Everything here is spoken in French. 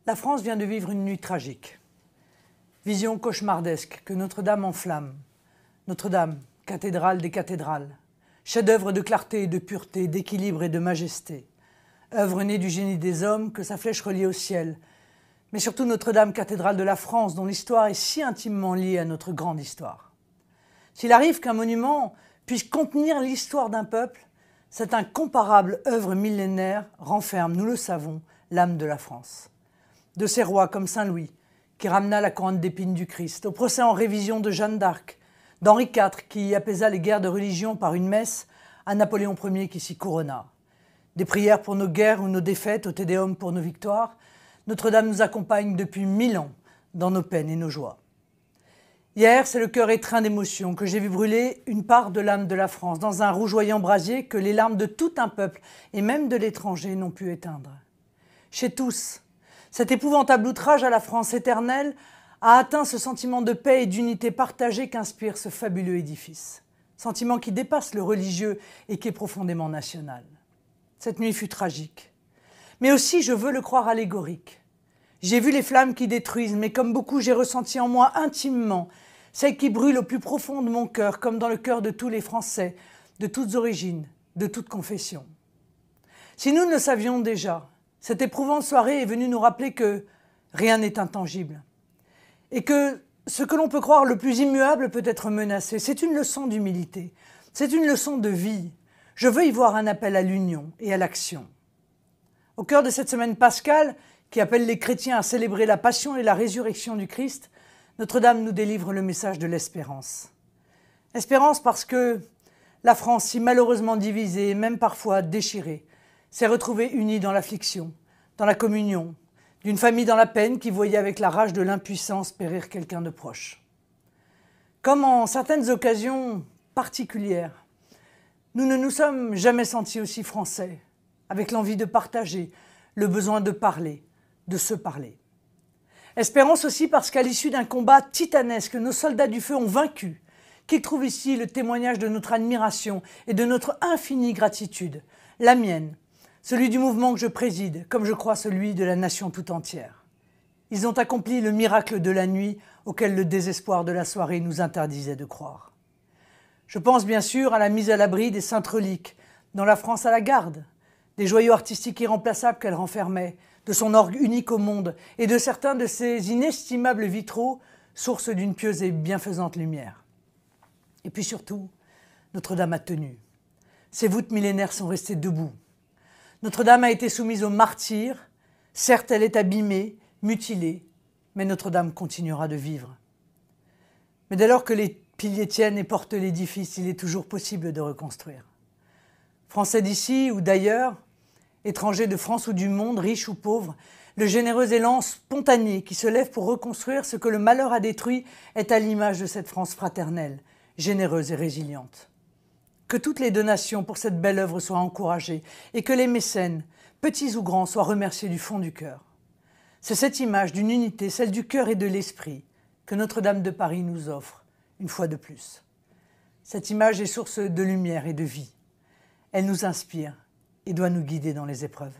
La France vient de vivre une nuit tragique. Vision cauchemardesque que Notre-Dame enflamme. Notre-Dame, cathédrale des cathédrales. Chef-d'œuvre de clarté et de pureté, d'équilibre et de majesté. Œuvre née du génie des hommes que sa flèche relie au ciel. Mais surtout Notre-Dame, cathédrale de la France, dont l'histoire est si intimement liée à notre grande histoire. S'il arrive qu'un monument puisse contenir l'histoire d'un peuple, cette incomparable œuvre millénaire renferme, nous le savons, l'âme de la France. De ces rois comme Saint-Louis, qui ramena la couronne d'épines du Christ, au procès en révision de Jeanne d'Arc, d'Henri IV, qui apaisa les guerres de religion par une messe, à Napoléon Ier qui s'y couronna. Des prières pour nos guerres ou nos défaites, au Te Deum pour nos victoires, Notre-Dame nous accompagne depuis 1000 ans dans nos peines et nos joies. Hier, c'est le cœur étreint d'émotion que j'ai vu brûler une part de l'âme de la France dans un rougeoyant brasier que les larmes de tout un peuple et même de l'étranger n'ont pu éteindre. Chez tous, cet épouvantable outrage à la France éternelle a atteint ce sentiment de paix et d'unité partagée qu'inspire ce fabuleux édifice. Sentiment qui dépasse le religieux et qui est profondément national. Cette nuit fut tragique, mais aussi, je veux le croire, allégorique. J'ai vu les flammes qui détruisent, mais comme beaucoup, j'ai ressenti en moi intimement celles qui brûlent au plus profond de mon cœur, comme dans le cœur de tous les Français, de toutes origines, de toutes confessions. Si nous ne le savions déjà, cette éprouvante soirée est venue nous rappeler que rien n'est intangible et que ce que l'on peut croire le plus immuable peut être menacé. C'est une leçon d'humilité, c'est une leçon de vie. Je veux y voir un appel à l'union et à l'action. Au cœur de cette semaine pascale, qui appelle les chrétiens à célébrer la passion et la résurrection du Christ, Notre-Dame nous délivre le message de l'espérance. Espérance parce que la France, si malheureusement divisée et même parfois déchirée, s'est retrouvée unie dans l'affliction, dans la communion, d'une famille dans la peine qui voyait avec la rage de l'impuissance périr quelqu'un de proche. Comme en certaines occasions particulières, nous ne nous sommes jamais sentis aussi français, avec l'envie de partager, le besoin de parler, de se parler. Espérance aussi parce qu'à l'issue d'un combat titanesque, nos soldats du feu ont vaincu, qu'ils trouvent ici le témoignage de notre admiration et de notre infinie gratitude, la mienne, celui du mouvement que je préside, comme je crois celui de la nation tout entière. Ils ont accompli le miracle de la nuit auquel le désespoir de la soirée nous interdisait de croire. Je pense bien sûr à la mise à l'abri des saintes reliques, dont la France a la garde, des joyaux artistiques irremplaçables qu'elle renfermait, de son orgue unique au monde et de certains de ses inestimables vitraux, source d'une pieuse et bienfaisante lumière. Et puis surtout, Notre-Dame a tenu. Ses voûtes millénaires sont restées debout. Notre-Dame a été soumise aux martyrs. Certes, elle est abîmée, mutilée, mais Notre-Dame continuera de vivre. Mais dès lors que les piliers tiennent et portent l'édifice, il est toujours possible de reconstruire. Français d'ici ou d'ailleurs, étrangers de France ou du monde, riches ou pauvres, le généreux élan spontané qui se lève pour reconstruire ce que le malheur a détruit est à l'image de cette France fraternelle, généreuse et résiliente. Que toutes les donations pour cette belle œuvre soient encouragées et que les mécènes, petits ou grands, soient remerciés du fond du cœur. C'est cette image d'une unité, celle du cœur et de l'esprit, que Notre-Dame de Paris nous offre, une fois de plus. Cette image est source de lumière et de vie. Elle nous inspire et doit nous guider dans les épreuves.